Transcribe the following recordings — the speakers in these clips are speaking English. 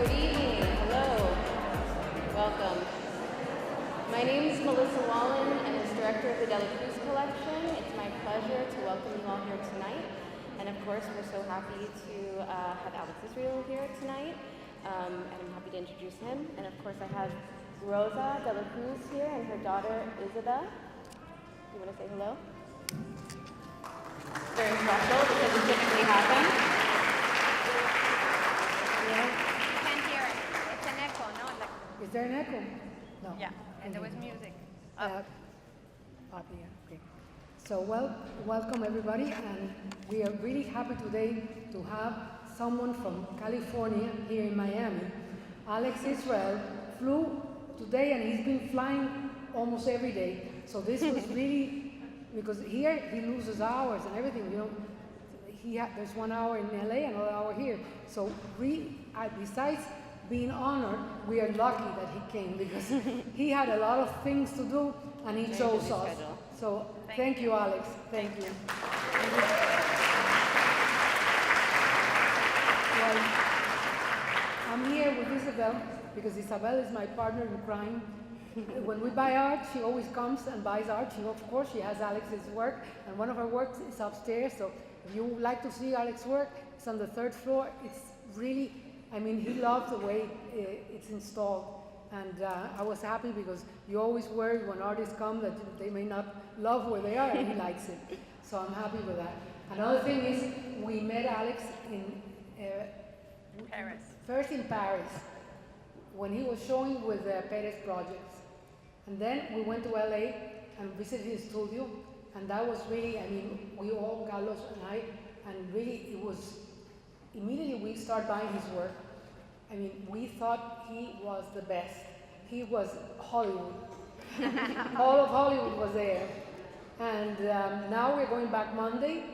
Good evening. Hello. Welcome. My name is Melissa Wallen, and as director of the De La Cruz collection, it's my pleasure to welcome you all here tonight. And of course, we're so happy to have Alex Israel here tonight, and I'm happy to introduce him. And of course, I have Rosa De La Cruz here and her daughter Isabel. You want to say hello? Very special because it typically happens. You can't hear it. It's an echo, no? Is there an echo? No. Yeah, and there was music. Okay. So welcome everybody, and we are really happy today to have someone from California here in Miami. Alex Israel flew today, and he's been flying almost every day. So this was really, because here he loses hours and everything, you know. There's 1 hour in LA, another hour here. So besides being honored, we are lucky that he came, because he had a lot of things to do, and he chose us. So thank you, Alex. Thank you. Well, I'm here with Isabel because Isabel is my partner in crime. When we buy art, she always comes and buys art. Of course, she has Alex's work, and one of her works is upstairs. So if you would like to see Alex's work, it's on the 3rd floor. It's really, I mean, he loves the way it's installed. And I was happy because you always worry when artists come that they may not love where they are, and he likes it. So I'm happy with that. Another thing is, we met Alex in Paris. First in Paris, when he was showing with the Perez projects. And then we went to LA and visited his studio, and that was really, I mean, we all, Carlos and I, and really it was, immediately we started buying his work. I mean, we thought he was the best. He was Hollywood. All of Hollywood was there. And now we're going back Monday.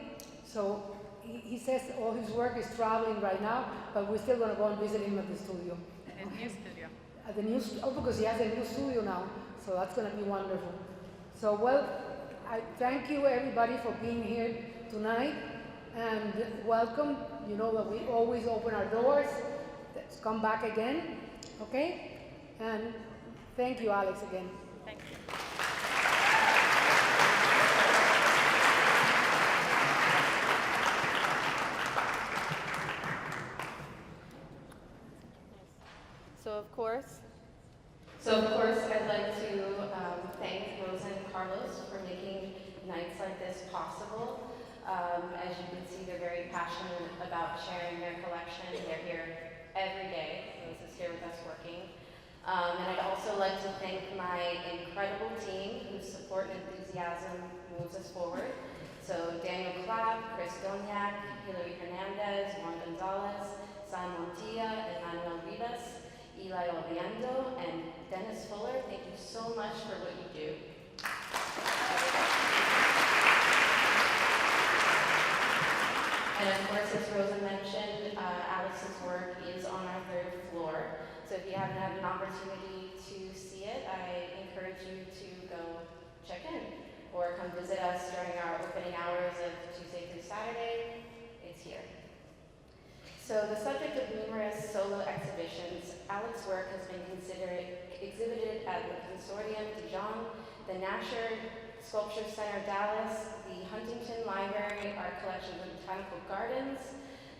So he says all his work is traveling right now, but we're still going to go and visit him at the studio. His new studio. At the new, because he has a new studio now. So that's going to be wonderful. So, well, I thank you everybody for being here tonight. And welcome. You know that we always open our doors. Let's come back again, okay? And thank you, Alex, again. Thank you. So of course, I'd like to thank Rosa and Carlos for making nights like this possible. As you can see, they're very passionate about sharing their collection. They're here every day. Rosa's here with us working. And I'd also like to thank my incredible team whose support and enthusiasm moves us forward. So Daniel Clapp, Chris Doniak, Hilary Hernandez, Juan Gonzalez, Simon Montilla, Emmanuel Rivas, Eli Oliendo, and Dennis Fuller. Thank you so much for what you do. And of course, as Rosa mentioned, Alex's work is on our 3rd floor. So if you haven't had an opportunity to see it, I encourage you to go check in or come visit us during our opening hours of Tuesday through Saturday. It's here. So the subject of numerous solo exhibitions, Alex's work has been exhibited at the Consortium, Dijon, the Nasher Sculpture Center, Dallas, the Huntington Library, Art Collections and Botanical Gardens,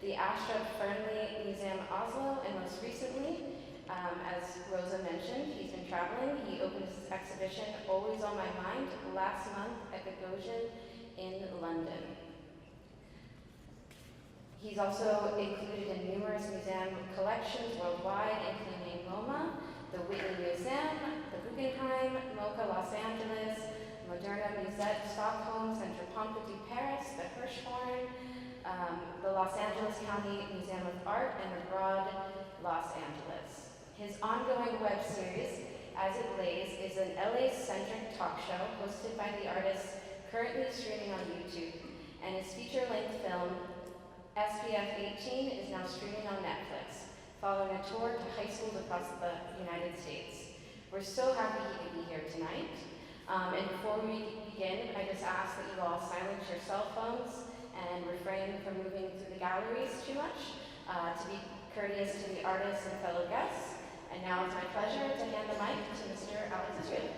the Astrup Fearnley Museum, Oslo, and most recently, as Rosa mentioned, he's been traveling. He opened his exhibition, Always on My Mind, last month at the Guggenheim in London. He's also included in numerous museum collections worldwide, including MoMA, the Whitney Museum, the Guggenheim, MoCA Los Angeles, Moderna Museet Stockholm, Centre Pompidou Paris, the Hirschhorn, the Los Angeles County Museum of Art, and abroad, Los Angeles. His ongoing web series, As It Lays, is an LA-centric talk show hosted by the artist currently streaming on YouTube, and his feature-length film, SPF 18, is now streaming on Netflix, following a tour to high schools across the United States. We're so happy he could be here tonight. And before we begin, I just ask that you all silence your cell phones and refrain from moving through the galleries too much. to be courteous to the artists and fellow guests. And now it's my pleasure to hand the mic to Mr. Alex Israel.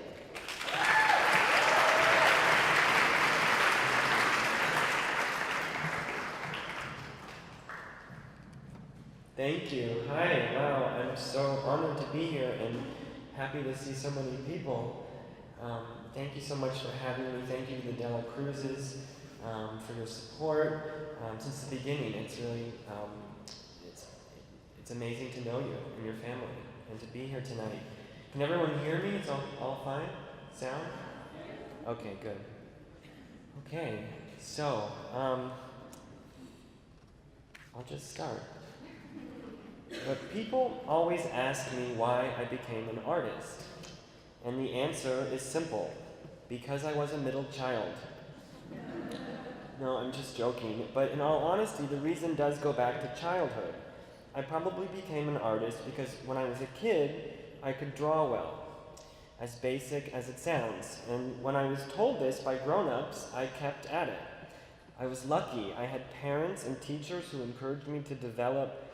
Thank you. Hi. Wow, I'm so honored to be here and happy to see so many people. Thank you so much for having me. Thank you to the Dela Cruzes for your support since the beginning. It's really it's amazing to know you and your family and to be here tonight. Can everyone hear me? It's all fine? Sound? Okay, good. Okay, so I'll just start. But people always ask me why I became an artist. And the answer is simple. Because I was a middle child. No, I'm just joking. But in all honesty, the reason does go back to childhood. I probably became an artist because when I was a kid, I could draw well. As basic as it sounds. And when I was told this by grown-ups, I kept at it. I was lucky. I had parents and teachers who encouraged me to develop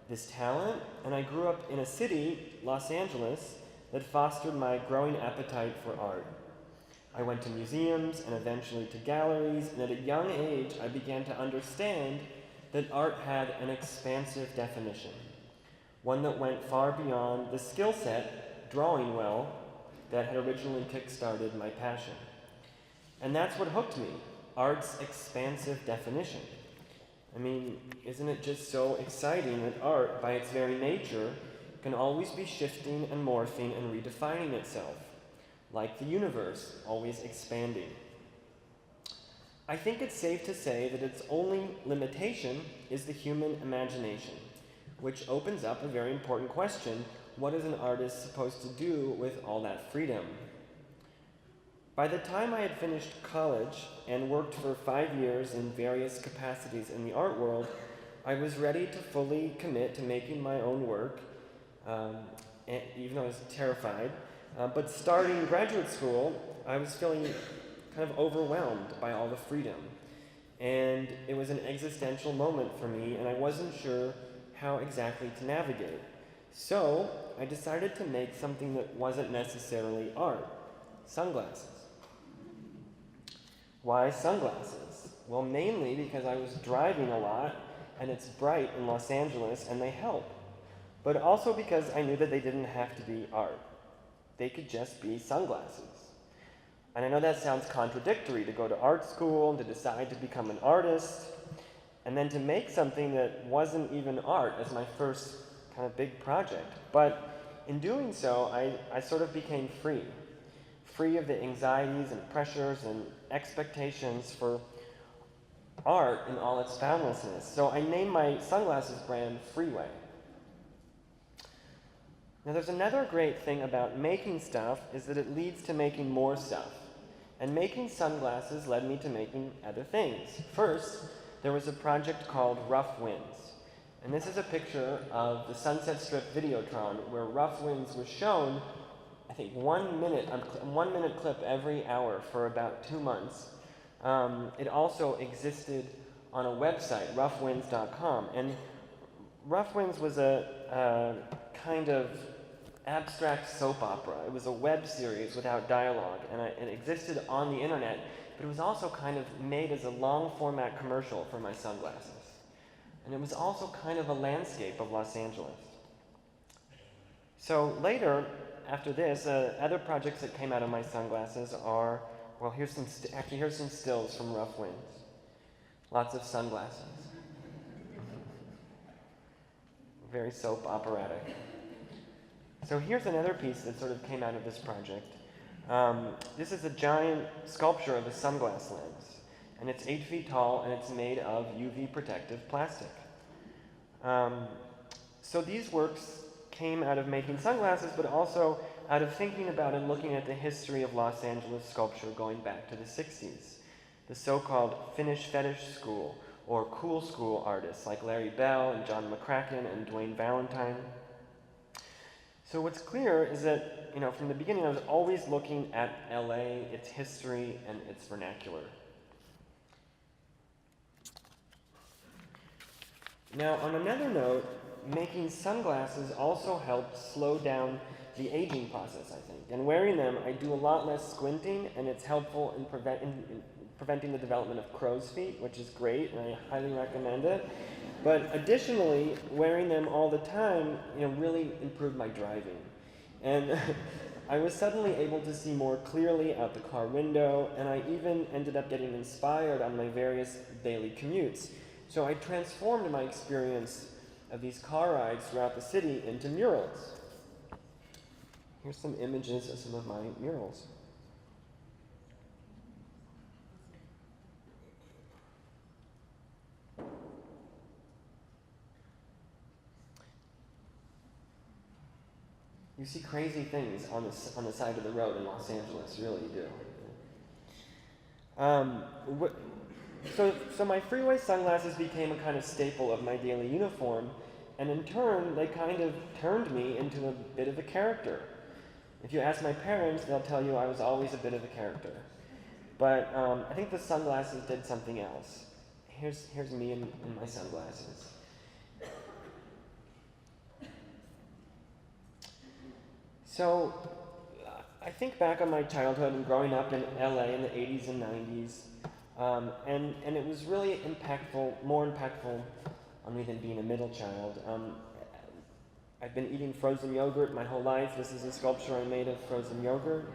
this talent, and I grew up in a city, Los Angeles, that fostered my growing appetite for art. I went to museums and eventually to galleries, and at a young age I began to understand that art had an expansive definition, one that went far beyond the skill set, drawing well, that had originally kick-started my passion. And that's what hooked me, art's expansive definition. I mean, isn't it just so exciting that art, by its very nature, can always be shifting and morphing and redefining itself, like the universe, always expanding. I think it's safe to say that its only limitation is the human imagination, which opens up a very important question: what is an artist supposed to do with all that freedom? By the time I had finished college and worked for 5 years in various capacities in the art world, I was ready to fully commit to making my own work, even though I was terrified. But starting graduate school, I was feeling kind of overwhelmed by all the freedom. And it was an existential moment for me, and I wasn't sure how exactly to navigate. So I decided to make something that wasn't necessarily art: sunglasses. Why sunglasses? Well, mainly because I was driving a lot, and it's bright in Los Angeles, and they help. But also because I knew that they didn't have to be art. They could just be sunglasses. And I know that sounds contradictory, to go to art school and to decide to become an artist, and then to make something that wasn't even art as my first kind of big project. But in doing so, I sort of became free of the anxieties and pressures and expectations for art in all its boundlessness. So I named my sunglasses brand Freeway. Now there's another great thing about making stuff, is that it leads to making more stuff. And making sunglasses led me to making other things. First, there was a project called Rough Winds. And this is a picture of the Sunset Strip Videotron, where Rough Winds was shown, I think, 1 minute clip every hour for about 2 months. It also existed on a website, roughwinds.com. And Rough Winds was a kind of abstract soap opera. It was a web series without dialogue, and it existed on the internet, but it was also kind of made as a long format commercial for my sunglasses. And it was also kind of a landscape of Los Angeles. So later, after this, other projects that came out of my sunglasses are, well, here's some stills from Rough Winds. Lots of sunglasses. Very soap operatic. So here's another piece that sort of came out of this project. This is a giant sculpture of a sunglass lens, and it's 8 feet tall, and it's made of UV protective plastic. So these works came out of making sunglasses, but also out of thinking about and looking at the history of Los Angeles sculpture going back to the 60s. The so-called Finnish Fetish School, or Cool School artists like Larry Bell and John McCracken and Dwayne Valentine. So what's clear is that, from the beginning I was always looking at LA, its history, and its vernacular. Now, on another note, making sunglasses also helped slow down the aging process, I think. And wearing them, I do a lot less squinting, and it's helpful in preventing the development of crow's feet, which is great, and I highly recommend it. But additionally, wearing them all the time, really improved my driving. And I was suddenly able to see more clearly out the car window, and I even ended up getting inspired on my various daily commutes. So I transformed my experience of these car rides throughout the city into murals. Here's some images of some of my murals. You see crazy things on the side of the road in Los Angeles, you really do. So my freeway sunglasses became a kind of staple of my daily uniform, and in turn, they kind of turned me into a bit of a character. If you ask my parents, they'll tell you I was always a bit of a character. But I think the sunglasses did something else. Here's me in my sunglasses. So, I think back on my childhood and growing up in LA in the 80s and 90s, and it was really more impactful on me than being a middle child. I've been eating frozen yogurt my whole life. This is a sculpture I made of frozen yogurt.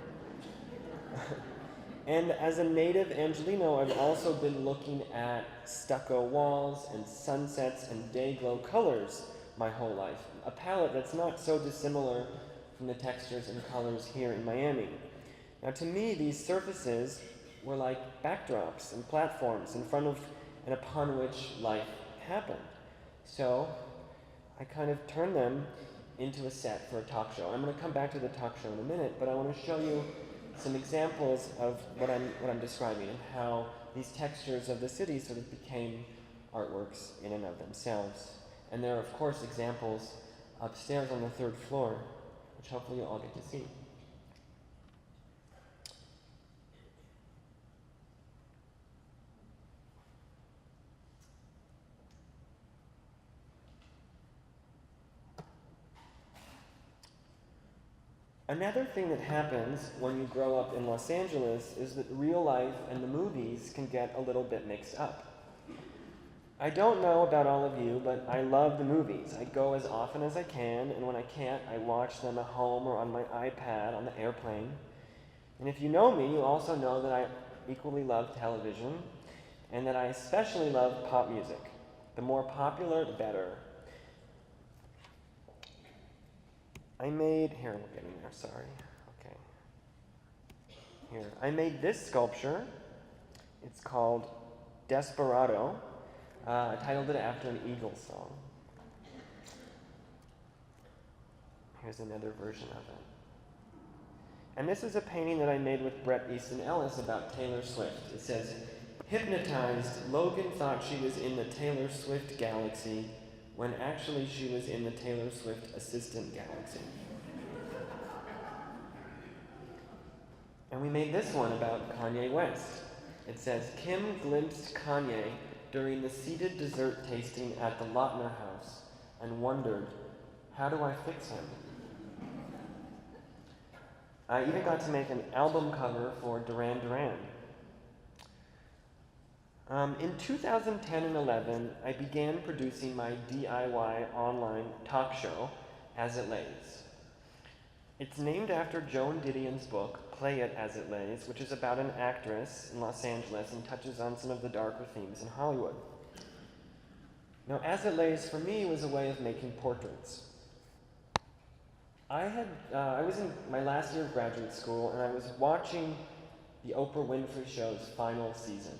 And as a native Angelino, I've also been looking at stucco walls and sunsets and day glow colors my whole life, a palette that's not so dissimilar from the textures and colors here in Miami. Now to me, these surfaces were like backdrops and platforms in front of and upon which life happened. So I kind of turned them into a set for a talk show. I'm going to come back to the talk show in a minute, but I want to show you some examples of what I'm describing and how these textures of the city sort of became artworks in and of themselves. And there are, of course, examples upstairs on the 3rd floor, which hopefully you'll all get to see. Another thing that happens when you grow up in Los Angeles is that real life and the movies can get a little bit mixed up. I don't know about all of you, but I love the movies. I go as often as I can, and when I can't, I watch them at home or on my iPad on the airplane. And if you know me, you also know that I equally love television, and that I especially love pop music. The more popular, the better. Here, we're getting there, sorry. Okay. Here, I made this sculpture. It's called Desperado. I titled it after an Eagles song. Here's another version of it. And this is a painting that I made with Bret Easton Ellis about Taylor Swift. It says, "Hypnotized, Logan thought she was in the Taylor Swift galaxy when actually she was in the Taylor Swift assistant galaxy." And we made this one about Kanye West. It says, "Kim glimpsed Kanye during the seated dessert tasting at the Lautner House and wondered, how do I fix him?" I even got to make an album cover for Duran Duran. In 2010 and 11, I began producing my DIY online talk show, As It Lays. It's named after Joan Didion's book, Play It As It Lays, which is about an actress in Los Angeles and touches on some of the darker themes in Hollywood. Now, As It Lays for me was a way of making portraits. I was in my last year of graduate school, and I was watching the Oprah Winfrey Show's final season.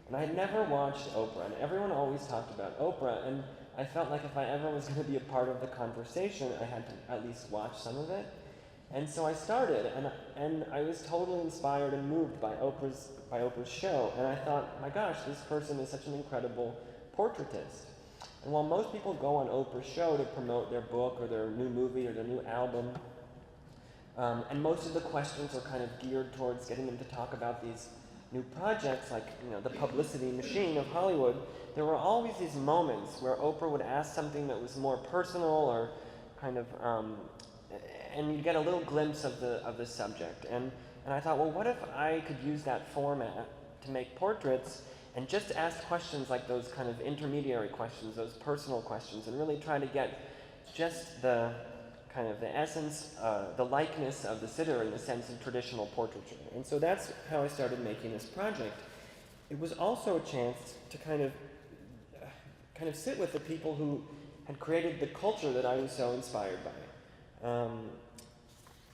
And I had never watched Oprah, and everyone always talked about Oprah, and I felt like if I ever was going to be a part of the conversation, I had to at least watch some of it. And so I started, and I was totally inspired and moved by Oprah's show, and I thought, my gosh, this person is such an incredible portraitist. And while most people go on Oprah's show to promote their book or their new movie or their new album, and most of the questions are kind of geared towards getting them to talk about these new projects, like the publicity machine of Hollywood, there were always these moments where Oprah would ask something that was more personal or kind of, and you'd get a little glimpse of the subject. And I thought, well, what if I could use that format to make portraits and just ask questions like those kind of intermediary questions, those personal questions, and really try to get just the kind of the essence, the likeness of the sitter in the sense of traditional portraiture. And so that's how I started making this project. It was also a chance to kind of sit with the people who had created the culture that I was so inspired by.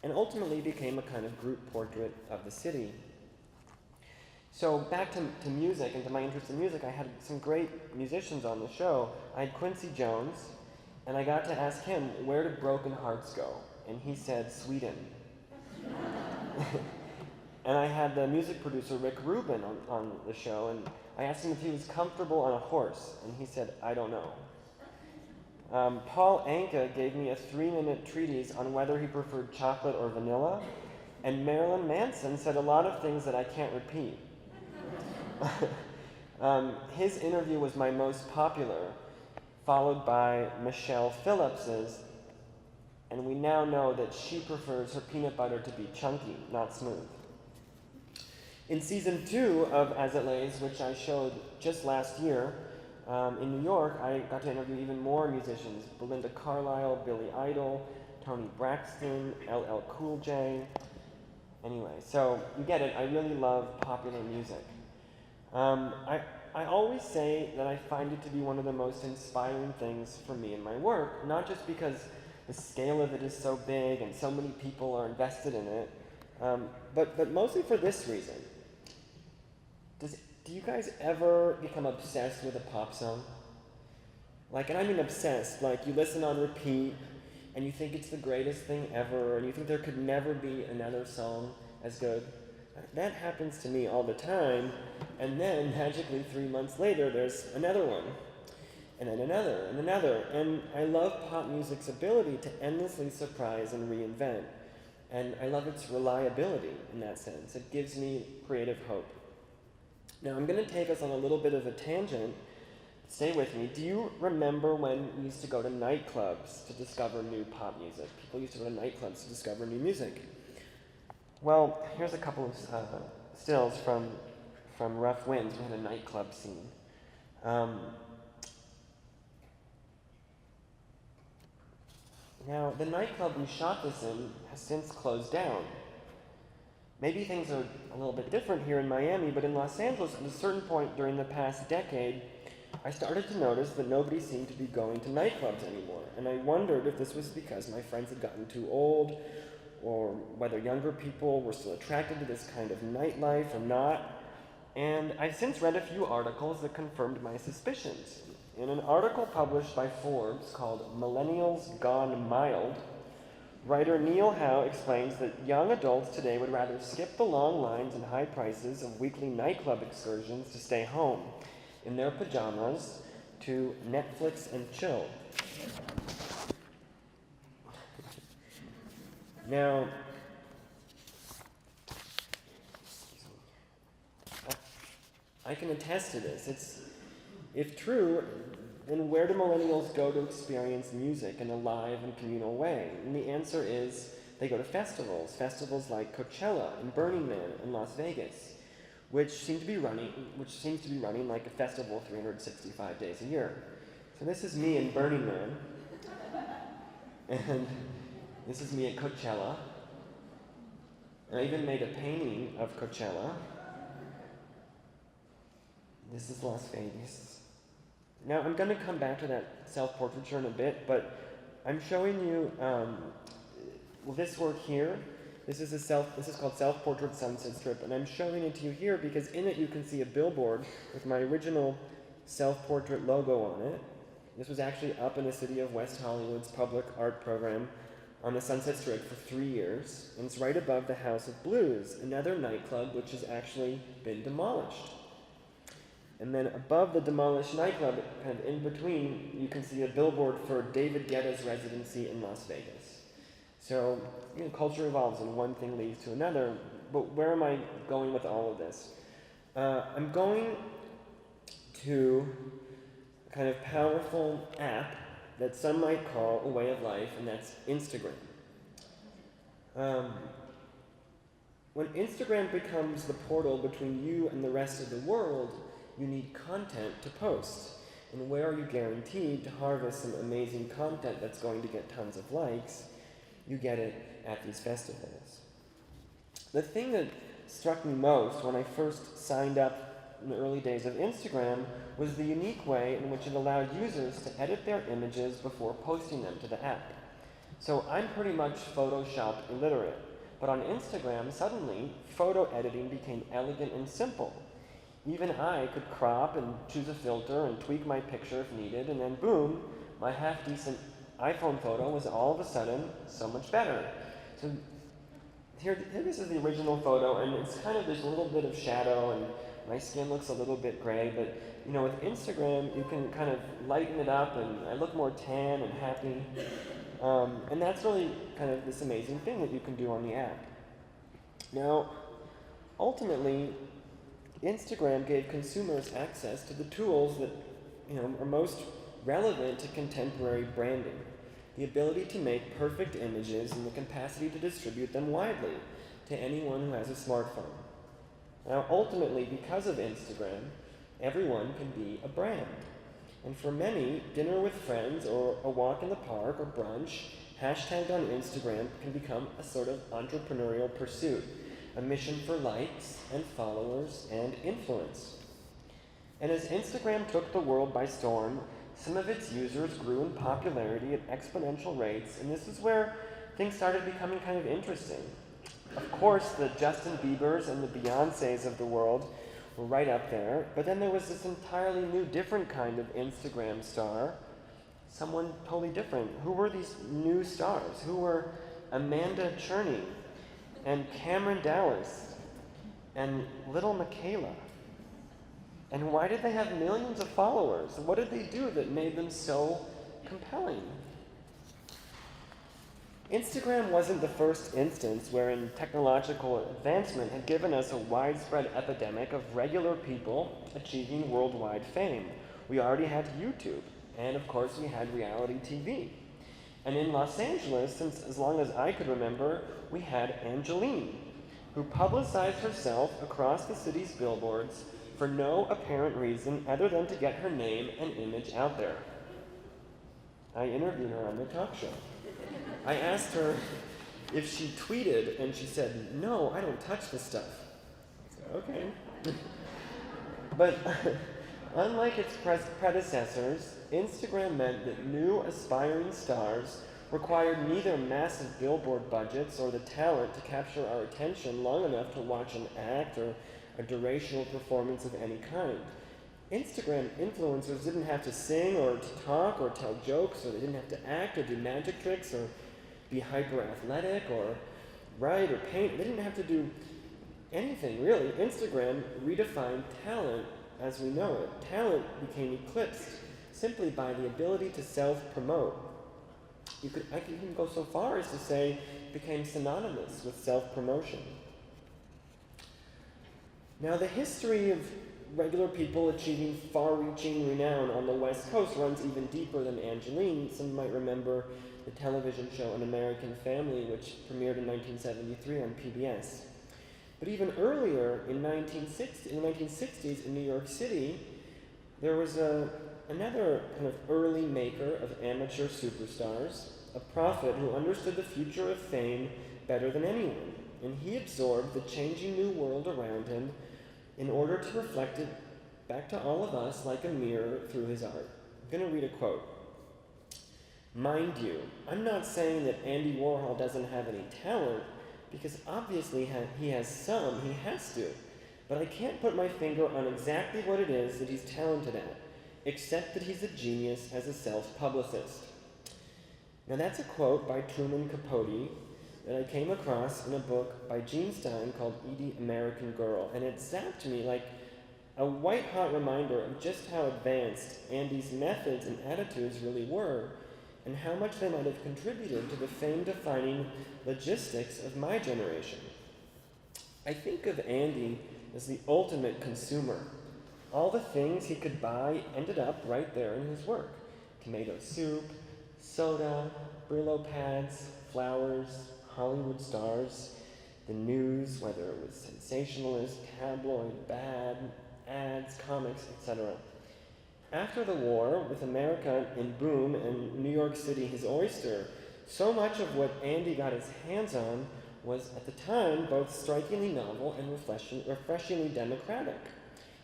And ultimately became a kind of group portrait of the city. So back to music and to my interest in music, I had some great musicians on the show. I had Quincy Jones, and I got to ask him, where did Broken Hearts go? And he said, Sweden. And I had the music producer Rick Rubin on the show, and I asked him if he was comfortable on a horse, and he said, I don't know. Paul Anka gave me a 3-minute treatise on whether he preferred chocolate or vanilla, and Marilyn Manson said a lot of things that I can't repeat. His interview was my most popular, followed by Michelle Phillips's, and we now know that she prefers her peanut butter to be chunky, not smooth. In season 2 of As It Lays, which I showed just last year in New York, I got to interview even more musicians: Belinda Carlisle, Billy Idol, Toni Braxton, LL Cool J. Anyway, so you get it, I really love popular music. I always say that I find it to be one of the most inspiring things for me in my work, not just because the scale of it is so big and so many people are invested in it, but mostly for this reason. Do you guys ever become obsessed with a pop song? Like, and I mean obsessed, like you listen on repeat and you think it's the greatest thing ever and you think there could never be another song as good? That happens to me all the time, and then magically 3 months later there's another one, and then another, and another. And I love pop music's ability to endlessly surprise and reinvent, and I love its reliability in that sense. It gives me creative hope. Now I'm going to take us on a little bit of a tangent. Stay with me. Do you remember when we used to go to nightclubs to discover new pop music? People used to go to nightclubs to discover new music. Well, here's a couple of stills from Rough Winds. We had a nightclub scene. Now, the nightclub we shot this in has since closed down. Maybe things are a little bit different here in Miami, but in Los Angeles, at a certain point during the past decade, I started to notice that nobody seemed to be going to nightclubs anymore. And I wondered if this was because my friends had gotten too old, or whether younger people were still attracted to this kind of nightlife or not. And I've since read a few articles that confirmed my suspicions. In an article published by Forbes called Millennials Gone Mild, writer Neil Howe explains that young adults today would rather skip the long lines and high prices of weekly nightclub excursions to stay home in their pajamas to Netflix and chill. Now, I can attest to this. If true, then where do millennials go to experience music in a live and communal way? And the answer is they go to festivals like Coachella and Burning Man in Las Vegas, which seems to be running like a festival 365 days a year. So this is me in Burning Man, and this is me at Coachella. And I even made a painting of Coachella. This is Las Vegas. Now I'm going to come back to that self-portraiture in a bit, but I'm showing you this work here. This is called Self-Portrait Sunset Strip, and I'm showing it to you here because in it you can see a billboard with my original self-portrait logo on it. This was actually up in the city of West Hollywood's public art program on the Sunset Strip for 3 years, and it's right above the House of Blues, another nightclub which has actually been demolished. And then above the demolished nightclub, kind of in between, you can see a billboard for David Guetta's residency in Las Vegas. So, culture evolves and one thing leads to another, but where am I going with all of this? I'm going to kind of powerful app that some might call a way of life, and that's Instagram. When Instagram becomes the portal between you and the rest of the world, you need content to post. And where are you guaranteed to harvest some amazing content that's going to get tons of likes? You get it at these festivals. The thing that struck me most when I first signed up in the early days of Instagram was the unique way in which it allowed users to edit their images before posting them to the app. So I'm pretty much Photoshop illiterate, but on Instagram, suddenly, photo editing became elegant and simple. Even I could crop and choose a filter and tweak my picture if needed, and then boom, my half-decent iPhone photo was all of a sudden so much better. So here this is the original photo, and it's kind of, there's a little bit of shadow, and my skin looks a little bit gray, but you know, with Instagram, you can kind of lighten it up, and I look more tan and happy. And that's really kind of this amazing thing that you can do on the app. Now, ultimately, Instagram gave consumers access to the tools that, you know, are most relevant to contemporary branding. The ability to make perfect images and the capacity to distribute them widely to anyone who has a smartphone. Now, ultimately, because of Instagram, everyone can be a brand. And for many, dinner with friends or a walk in the park or brunch, hashtagged on Instagram, can become a sort of entrepreneurial pursuit, a mission for likes and followers and influence. And as Instagram took the world by storm, some of its users grew in popularity at exponential rates, and this is where things started becoming kind of interesting. Of course, the Justin Biebers and the Beyoncés of the world were right up there, but then there was this entirely new, different kind of Instagram star, someone totally different. Who were these new stars? Who were Amanda Cherney and Cameron Dallas and little Michaela? And why did they have millions of followers? What did they do that made them so compelling? Instagram wasn't the first instance wherein technological advancement had given us a widespread epidemic of regular people achieving worldwide fame. We already had YouTube, and of course we had reality TV. And in Los Angeles, since as long as I could remember, we had Angeline, who publicized herself across the city's billboards for no apparent reason other than to get her name and image out there. I interviewed her on the talk show. I asked her if she tweeted, and she said, "No, I don't touch this stuff." I said, okay. But unlike its predecessors, Instagram meant that new aspiring stars required neither massive billboard budgets or the talent to capture our attention long enough to watch an act or a durational performance of any kind. Instagram influencers didn't have to sing or to talk or tell jokes, or they didn't have to act or do magic tricks or be hyper athletic or write or paint. They didn't have to do anything, really. Instagram redefined talent as we know it. Talent became eclipsed simply by the ability to self-promote. I could even go so far as to say it became synonymous with self-promotion. Now, the history of regular people achieving far-reaching renown on the West Coast runs even deeper than Angeline. Some might remember the television show An American Family, which premiered in 1973 on PBS. But even earlier, in the 1960s in New York City, there was another kind of early maker of amateur superstars, a prophet who understood the future of fame better than anyone, and he absorbed the changing new world around him in order to reflect it back to all of us like a mirror through his art. I'm going to read a quote. "Mind you, I'm not saying that Andy Warhol doesn't have any talent, because obviously he has some, he has to, but I can't put my finger on exactly what it is that he's talented at, except that he's a genius as a self-publicist." Now that's a quote by Truman Capote that I came across in a book by Gene Stein called Edie American Girl, and it zapped me like a white-hot reminder of just how advanced Andy's methods and attitudes really were, and how much they might have contributed to the fame-defining logistics of my generation. I think of Andy as the ultimate consumer, all the things he could buy ended up right there in his work. Tomato soup, soda, Brillo pads, flowers, Hollywood stars, the news, whether it was sensationalist, tabloid, bad, ads, comics, etc. After the war, with America in boom and New York City his oyster, so much of what Andy got his hands on was, at the time, both strikingly novel and refreshingly democratic.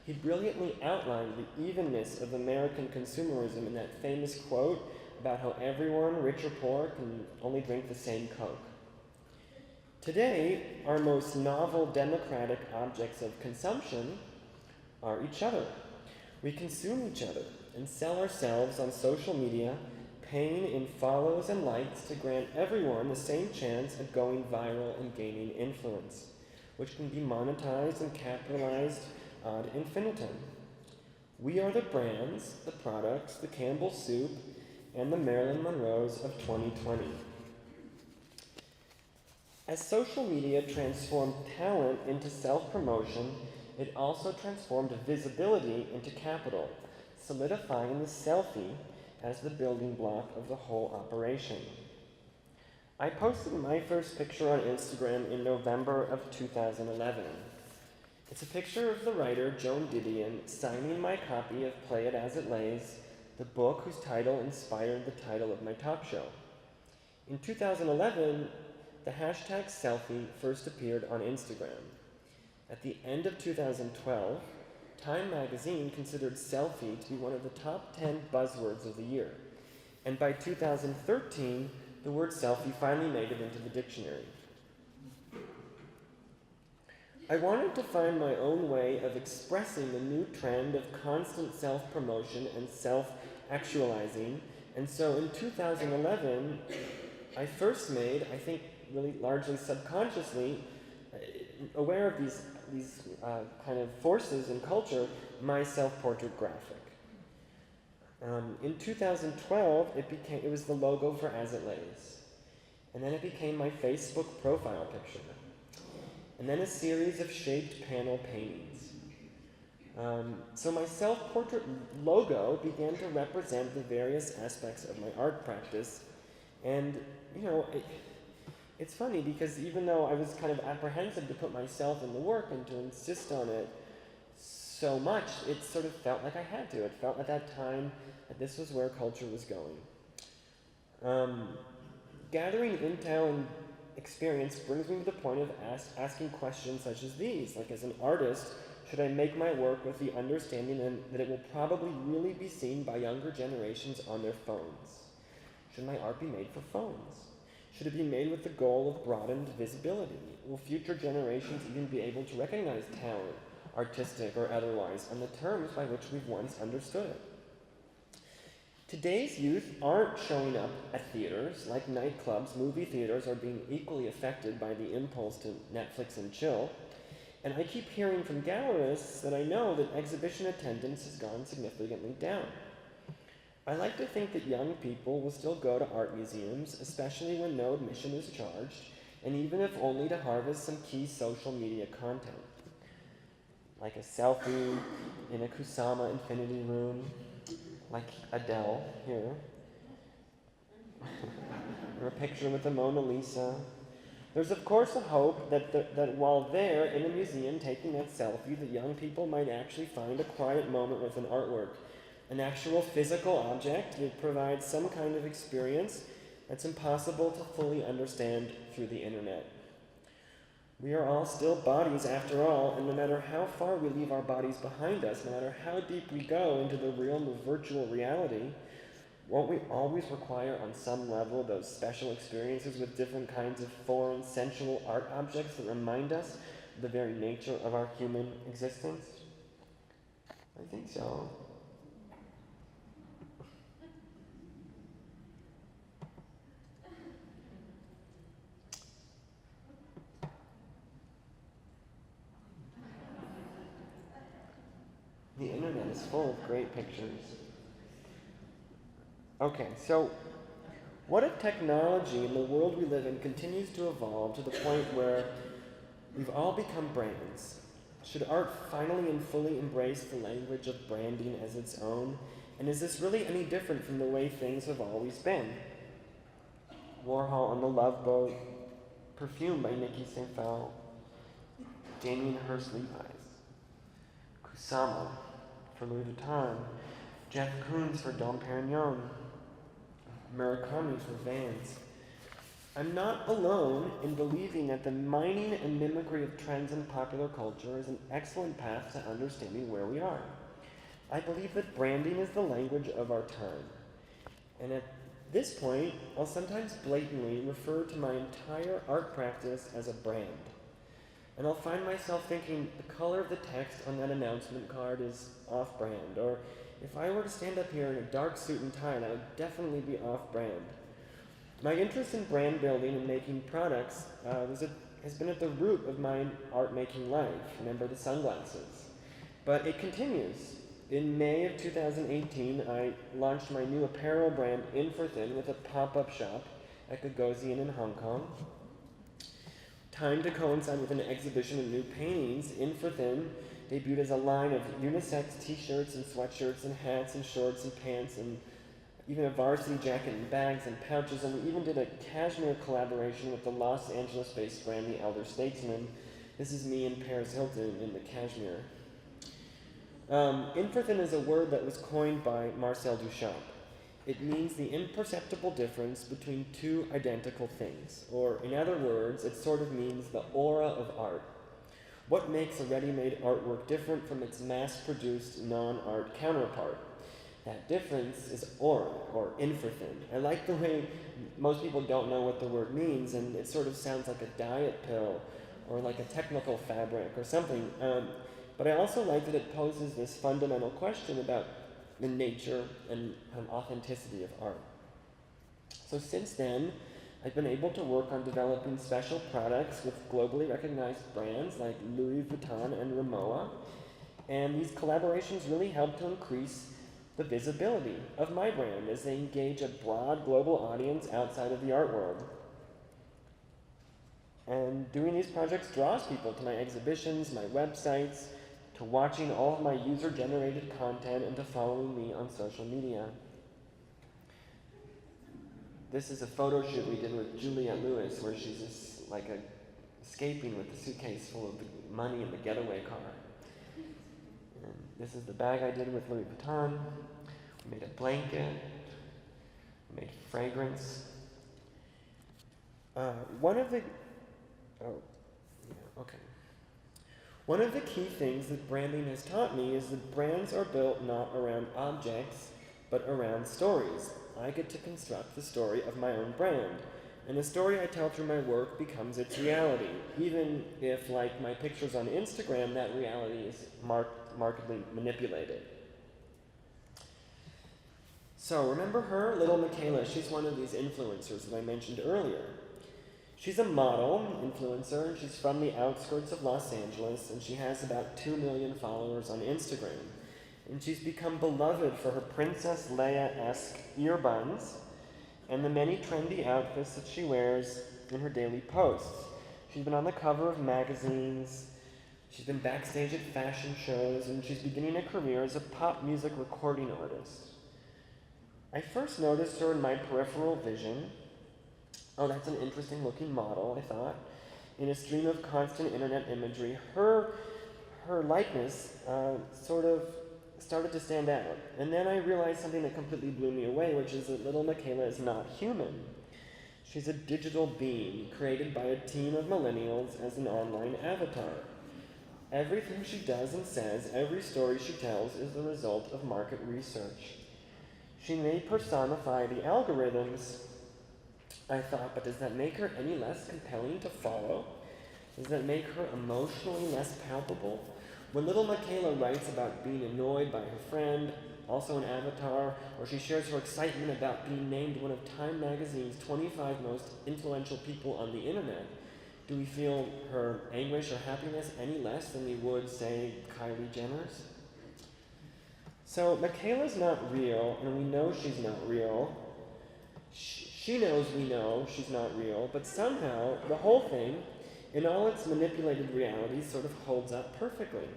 He brilliantly outlined the evenness of American consumerism in that famous quote about how everyone, rich or poor, can only drink the same Coke. Today, our most novel democratic objects of consumption are each other. We consume each other and sell ourselves on social media, paying in follows and likes to grant everyone the same chance at going viral and gaining influence, which can be monetized and capitalized ad infinitum. We are the brands, the products, the Campbell soup, and the Marilyn Monroes of 2020. As social media transformed talent into self-promotion, it also transformed visibility into capital, solidifying the selfie as the building block of the whole operation. I posted my first picture on Instagram in November of 2011. It's a picture of the writer Joan Didion signing my copy of Play It As It Lays, the book whose title inspired the title of my talk show. In 2011, the hashtag selfie first appeared on Instagram. At the end of 2012, Time magazine considered selfie to be one of the top 10 buzzwords of the year. And by 2013, the word selfie finally made it into the dictionary. I wanted to find my own way of expressing the new trend of constant self-promotion and self-actualizing, and so in 2011, I first made, I think really largely subconsciously, aware of these kind of forces in culture, my self-portrait graphic. In 2012, it was the logo for As It Lays. And then it became my Facebook profile picture. And then a series of shaped panel paintings. So my self-portrait logo began to represent the various aspects of my art practice. And, it's funny because even though I was kind of apprehensive to put myself in the work and to insist on it so much, it sort of felt like I had to. It felt at that time that this was where culture was going. Gathering intel and experience brings me to the point of asking questions such as these. Like, as an artist, should I make my work with the understanding that it will probably really be seen by younger generations on their phones? Should my art be made for phones? Should it be made with the goal of broadened visibility? Will future generations even be able to recognize talent, artistic or otherwise, on the terms by which we've once understood it? Today's youth aren't showing up at theaters. Like nightclubs, movie theaters are being equally affected by the impulse to Netflix and chill. And I keep hearing from gallerists that I know that exhibition attendance has gone significantly down. I like to think that young people will still go to art museums, especially when no admission is charged, and even if only to harvest some key social media content. Like a selfie in a Kusama infinity room, like Adele here, or a picture with the Mona Lisa. There's of course a hope that while there in a museum taking that selfie, that young people might actually find a quiet moment with an artwork, an actual physical object that provides some kind of experience that's impossible to fully understand through the internet. We are all still bodies after all, and no matter how far we leave our bodies behind us, no matter how deep we go into the realm of virtual reality, won't we always require on some level those special experiences with different kinds of foreign, sensual art objects that remind us of the very nature of our human existence? I think so. The internet is full of great pictures. Okay, so what if technology in the world we live in continues to evolve to the point where we've all become brands? Should art finally and fully embrace the language of branding as its own? And is this really any different from the way things have always been? Warhol on the Love Boat, Perfume by Nikki St. Phal, Damien Hirst Levi's, Kusama for Louis Vuitton, Jeff Koons for Dom Perignon, Murakami for Vans. I'm not alone in believing that the mining and mimicry of trends in popular culture is an excellent path to understanding where we are. I believe that branding is the language of our time. And at this point, I'll sometimes blatantly refer to my entire art practice as a brand. And I'll find myself thinking the color of the text on that announcement card is off-brand, or if I were to stand up here in a dark suit and tie, that would definitely be off-brand. My interest in brand building and making products has been at the root of my art-making life. Remember the sunglasses. But it continues. In May of 2018, I launched my new apparel brand, Infothin, with a pop-up shop at Gagosian in Hong Kong. Timed to coincide with an exhibition of new paintings, Infothin debuted as a line of unisex t-shirts and sweatshirts and hats and shorts and pants and even a varsity jacket and bags and pouches, and we even did a cashmere collaboration with the Los Angeles-based brand The Elder Statesman. This is me and Paris Hilton in the cashmere. Infothin is a word that was coined by Marcel Duchamp. It means the imperceptible difference between two identical things, or in other words, it sort of means the aura of art. What makes a ready-made artwork different from its mass-produced non-art counterpart? That difference is aura, or infothin. I like the way most people don't know what the word means, and it sort of sounds like a diet pill, or like a technical fabric, or something. But I also like that it poses this fundamental question about the nature and authenticity of art. So since then, I've been able to work on developing special products with globally recognized brands like Louis Vuitton and Rimowa, and these collaborations really help to increase the visibility of my brand as they engage a broad global audience outside of the art world. And doing these projects draws people to my exhibitions, my websites, to watching all of my user-generated content, and to following me on social media. This is a photo shoot we did with Juliette Lewis, where she's just escaping with the suitcase full of the money in the getaway car. And this is the bag I did with Louis Vuitton. We made a blanket. We made fragrance. One of the key things that branding has taught me is that brands are built not around objects, but around stories. I get to construct the story of my own brand, and the story I tell through my work becomes its reality, even if, like my pictures on Instagram, that reality is markedly manipulated. So remember her, Little Michaela? She's one of these influencers that I mentioned earlier. She's a model, influencer, and she's from the outskirts of Los Angeles, and she has about 2 million followers on Instagram. And she's become beloved for her Princess Leia-esque ear buns and the many trendy outfits that she wears in her daily posts. She's been on the cover of magazines, she's been backstage at fashion shows, and she's beginning a career as a pop music recording artist. I first noticed her in my peripheral vision. Oh, that's an interesting looking model, I thought. In a stream of constant internet imagery, her likeness sort of started to stand out. And then I realized something that completely blew me away, which is that Little Michaela is not human. She's a digital being created by a team of millennials as an online avatar. Everything she does and says, every story she tells, is the result of market research. She may personify the algorithms, I thought, but does that make her any less compelling to follow? Does that make her emotionally less palpable? When Little Michaela writes about being annoyed by her friend, also an avatar, or she shares her excitement about being named one of Time Magazine's 25 most influential people on the internet, do we feel her anguish or happiness any less than we would, say, Kylie Jenner's? So Michaela's not real, and we know she's not real. She knows we know she's not real, but somehow the whole thing in all its manipulated reality, sort of holds up perfectly.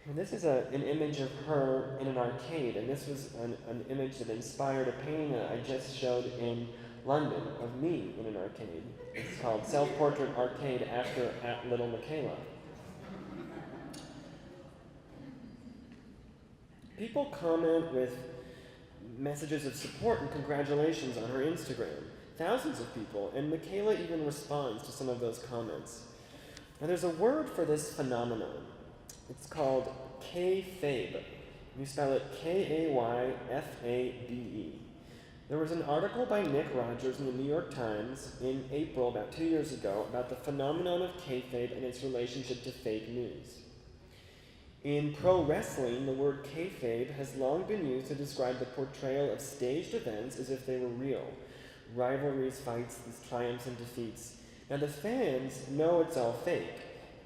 And this is an image of her in an arcade, and this was an image that inspired a painting that I just showed in London of me in an arcade. It's called Self-Portrait Arcade after at Little Michaela. People comment with messages of support and congratulations on her Instagram. Thousands of people, and Michaela even responds to some of those comments. Now there's a word for this phenomenon. It's called kayfabe. You spell it K-A-Y-F-A-B-E. There was an article by Nick Rogers in the New York Times in April, about 2 years ago, about the phenomenon of kayfabe and its relationship to fake news. In pro wrestling, the word kayfabe has long been used to describe the portrayal of staged events as if they were real. Rivalries, fights, these triumphs and defeats. Now the fans know it's all fake,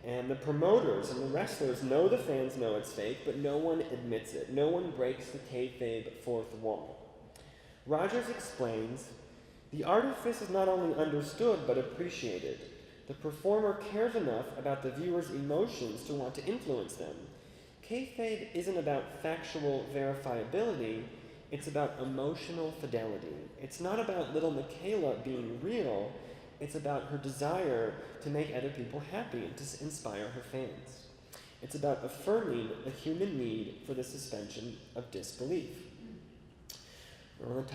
and the promoters and the wrestlers know the fans know it's fake, but no one admits it. No one breaks the kayfabe fourth wall. Rogers explains, the artifice is not only understood but appreciated. The performer cares enough about the viewer's emotions to want to influence them. Kayfabe isn't about factual verifiability, it's about emotional fidelity. It's not about little Michaela being real, it's about her desire to make other people happy and to inspire her fans. It's about affirming a human need for the suspension of disbelief.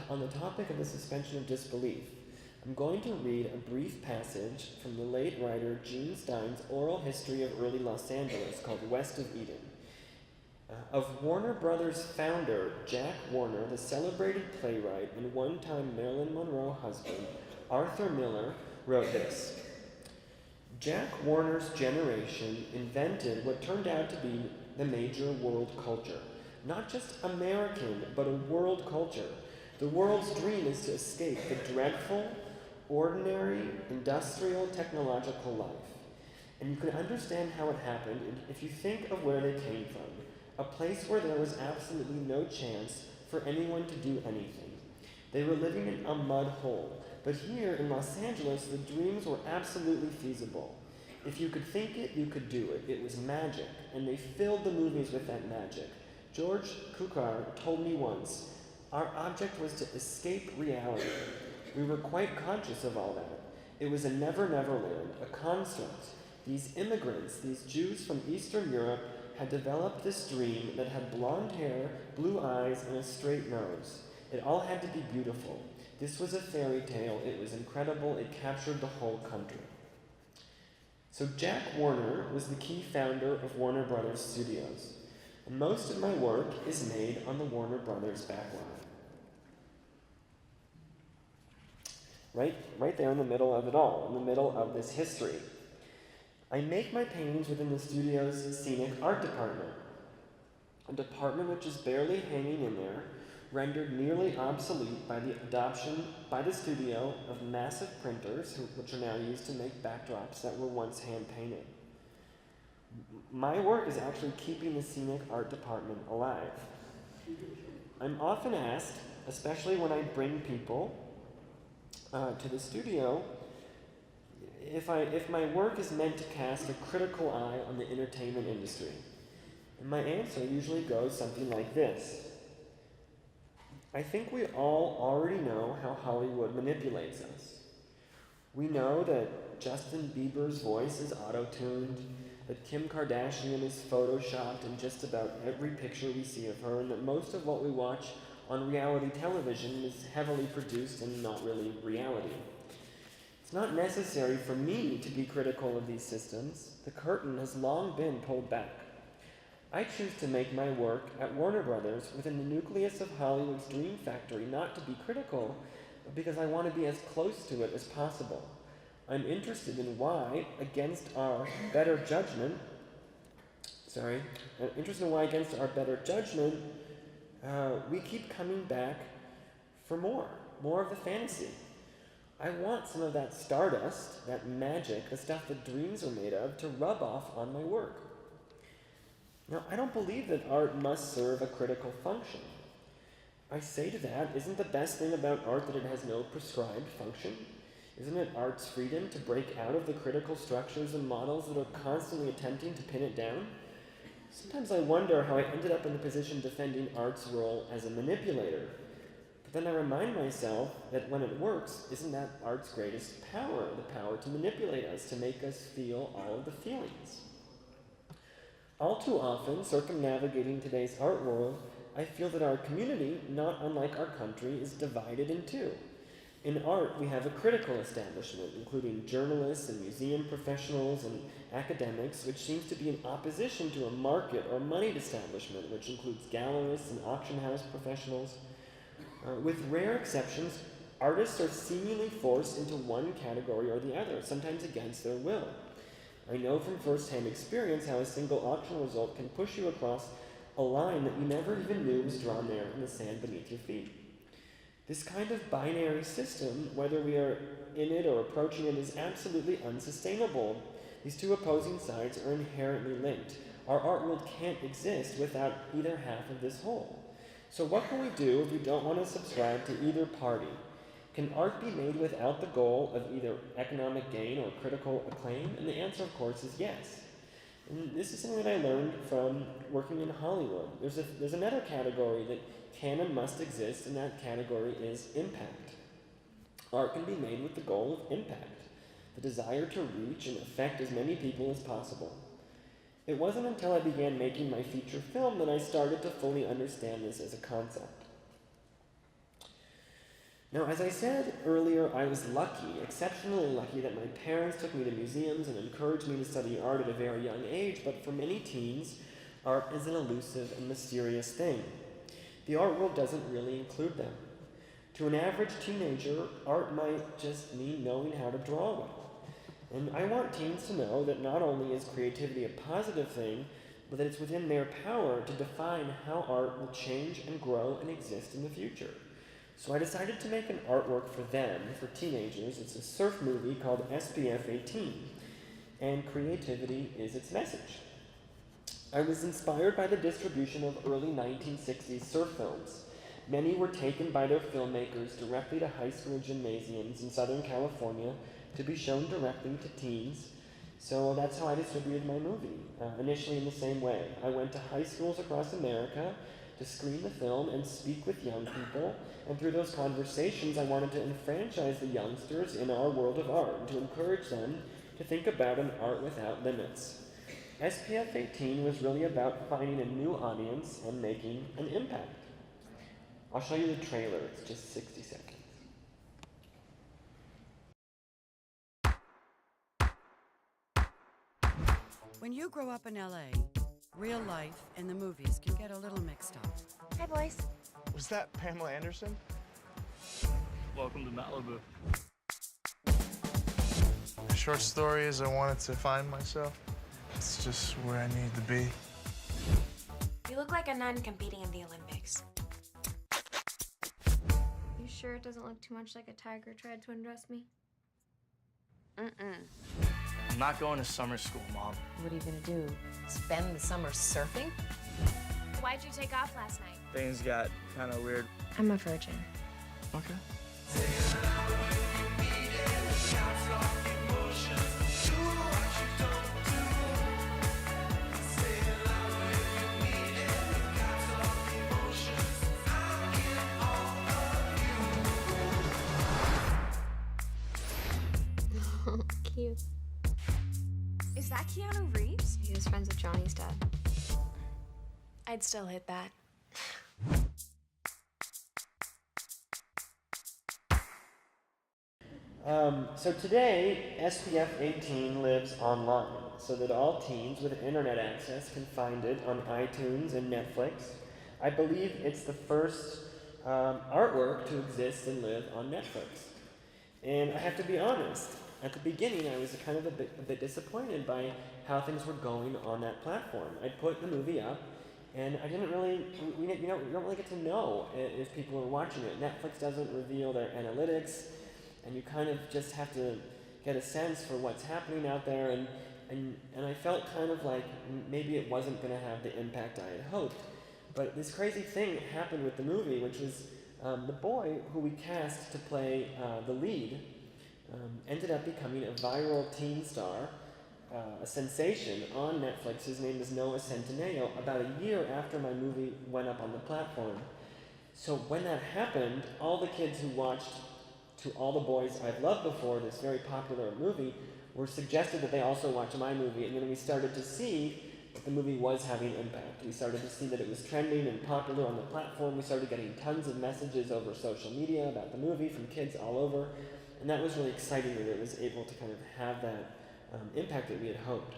On the topic of the suspension of disbelief, I'm going to read a brief passage from the late writer Gene Stein's oral history of early Los Angeles called West of Eden. Of Warner Brothers founder Jack Warner, the celebrated playwright and one-time Marilyn Monroe husband, Arthur Miller, wrote this. Jack Warner's generation invented what turned out to be the major world culture. Not just American, but a world culture. The world's dream is to escape the dreadful, ordinary, industrial, technological life. And you can understand how it happened if you think of where they came from. A place where there was absolutely no chance for anyone to do anything. They were living in a mud hole. But here in Los Angeles, the dreams were absolutely feasible. If you could think it, you could do it. It was magic, and they filled the movies with that magic. George Cukor told me once, our object was to escape reality. We were quite conscious of all that. It was a never-never land, a construct. These immigrants, these Jews from Eastern Europe, had developed this dream that had blonde hair, blue eyes, and a straight nose. It all had to be beautiful. This was a fairy tale. It was incredible. It captured the whole country. So Jack Warner was the key founder of Warner Brothers Studios. And most of my work is made on the Warner Brothers backlot. Right there in the middle of it all, in the middle of this history. I make my paintings within the studio's scenic art department, a department which is barely hanging in there, rendered nearly obsolete by the adoption by the studio of massive printers, which are now used to make backdrops that were once hand-painted. My work is actually keeping the scenic art department alive. I'm often asked, especially when I bring people to the studio, if my work is meant to cast a critical eye on the entertainment industry. And my answer usually goes something like this. I think we all already know how Hollywood manipulates us. We know that Justin Bieber's voice is auto-tuned, that Kim Kardashian is photoshopped in just about every picture we see of her, and that most of what we watch on reality television is heavily produced and not really reality. It's not necessary for me to be critical of these systems. The curtain has long been pulled back. I choose to make my work at Warner Brothers within the nucleus of Hollywood's dream factory, not to be critical, but because I want to be as close to it as possible. I'm interested in why, against our better judgment, we keep coming back for more of the fantasy. I want some of that stardust, that magic, the stuff that dreams are made of, to rub off on my work. Now, I don't believe that art must serve a critical function. I say to that, isn't the best thing about art that it has no prescribed function? Isn't it art's freedom to break out of the critical structures and models that are constantly attempting to pin it down? Sometimes I wonder how I ended up in the position defending art's role as a manipulator. But then I remind myself that when it works, isn't that art's greatest power, the power to manipulate us, to make us feel all of the feelings? All too often, circumnavigating today's art world, I feel that our community, not unlike our country, is divided in two. In art, we have a critical establishment, including journalists and museum professionals and academics, which seems to be in opposition to a market or moneyed establishment, which includes gallerists and auction house professionals. With rare exceptions, artists are seemingly forced into one category or the other, sometimes against their will. I know from first-hand experience how a single auction result can push you across a line that you never even knew was drawn there in the sand beneath your feet. This kind of binary system, whether we are in it or approaching it, is absolutely unsustainable. These two opposing sides are inherently linked. Our art world can't exist without either half of this whole. So what can we do if we don't want to subscribe to either party? Can art be made without the goal of either economic gain or critical acclaim? And the answer, of course, is yes. And this is something that I learned from working in Hollywood. There's another category that can and must exist, and that category is impact. Art can be made with the goal of impact, the desire to reach and affect as many people as possible. It wasn't until I began making my feature film that I started to fully understand this as a concept. Now, as I said earlier, I was lucky, exceptionally lucky, that my parents took me to museums and encouraged me to study art at a very young age, but for many teens, art is an elusive and mysterious thing. The art world doesn't really include them. To an average teenager, art might just mean knowing how to draw well. And I want teens to know that not only is creativity a positive thing, but that it's within their power to define how art will change and grow and exist in the future. So I decided to make an artwork for them, for teenagers. It's a surf movie called SPF 18, and creativity is its message. I was inspired by the distribution of early 1960s surf films. Many were taken by their filmmakers directly to high school gymnasiums in Southern California to be shown directly to teens. So that's how I distributed my movie, initially in the same way. I went to high schools across America to screen the film and speak with young people, and through those conversations I wanted to enfranchise the youngsters in our world of art and to encourage them to think about an art without limits. SPF 18 was really about finding a new audience and making an impact. I'll show you the trailer, it's just 60 seconds. When you grow up in LA, real life and the movies can get a little mixed up. Hi, boys. Was that Pamela Anderson? Welcome to Malibu. The short story is I wanted to find myself. It's just where I need to be. You look like a nun competing in the Olympics. You sure it doesn't look too much like a tiger tried to undress me? I'm not going to summer school, Mom. What are you gonna do? Spend the summer surfing? Why'd you take off last night? Things got kind of weird. I'm a virgin. Okay. Cute. Is that Keanu Reeves? He was friends with Johnny's dad. I'd still hit that. So today, SPF 18 lives online, so that all teens with internet access can find it on iTunes and Netflix. I believe it's the first artwork to exist and live on Netflix. And I have to be honest, at the beginning I was kind of a bit disappointed by how things were going on that platform. I put the movie up, and I didn't really, we don't really get to know if people are watching it. Netflix doesn't reveal their analytics, and you kind of just have to get a sense for what's happening out there, and I felt kind of like maybe it wasn't going to have the impact I had hoped. But this crazy thing happened with the movie, which was the boy who we cast to play the lead ended up becoming a viral teen star, a sensation on Netflix. His name is Noah Centineo, about a year after my movie went up on the platform. So when that happened, all the kids who watched To All the Boys I've Loved Before, this very popular movie, were suggested that they also watch my movie, and then we started to see that the movie was having impact. We started to see that it was trending and popular on the platform. We started getting tons of messages over social media about the movie from kids all over, and that was really exciting that it was able to kind of have that impact that we had hoped.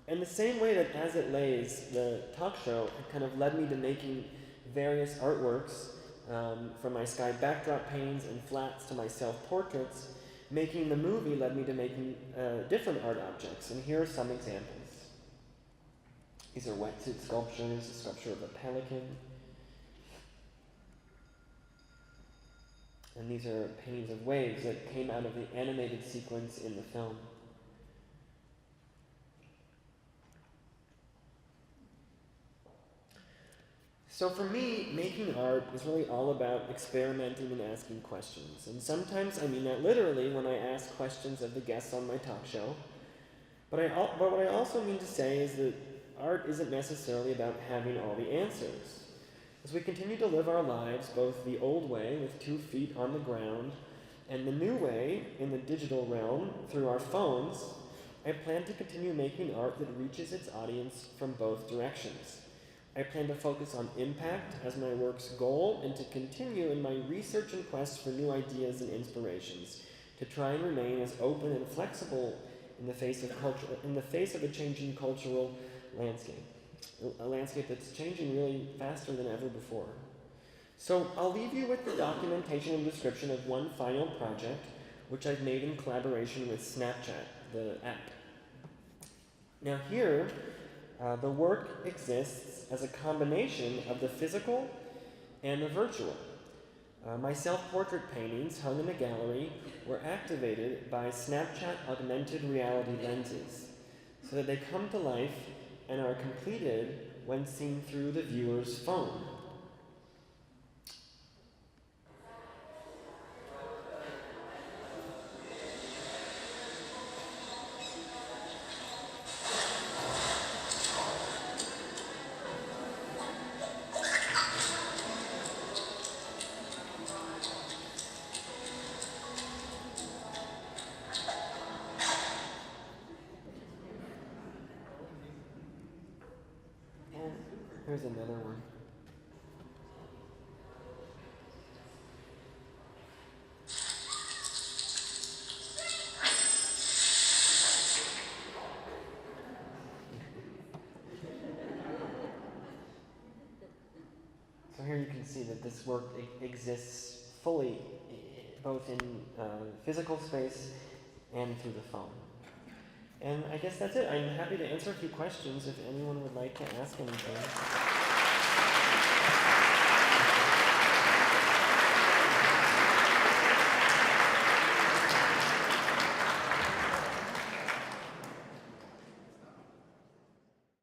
In the same way that As It Lays, the talk show, had kind of led me to making various artworks, from my sky backdrop paintings and flats to my self-portraits, making the movie led me to making different art objects, and here are some examples. These are wetsuit sculptures, a sculpture of a pelican, and these are paintings of waves that came out of the animated sequence in the film. So for me, making art is really all about experimenting and asking questions. And sometimes I mean that literally when I ask questions of the guests on my talk show. But what I also mean to say is that art isn't necessarily about having all the answers. As we continue to live our lives, both the old way with 2 feet on the ground and the new way in the digital realm through our phones, I plan to continue making art that reaches its audience from both directions. I plan to focus on impact as my work's goal and to continue in my research and quest for new ideas and inspirations, to try and remain as open and flexible in the face of a changing cultural landscape, a landscape that's changing really faster than ever before. So I'll leave you with the documentation and description of one final project, which I've made in collaboration with Snapchat, the app. Now here, the work exists as a combination of the physical and the virtual. My self-portrait paintings, hung in a gallery, were activated by Snapchat augmented reality lenses, so that they come to life and are completed when seen through the viewer's phone. Here's another one. So here you can see that this work exists fully, both in physical space and through the phone. And I guess that's it. I'm happy to answer a few questions if anyone would like to ask anything.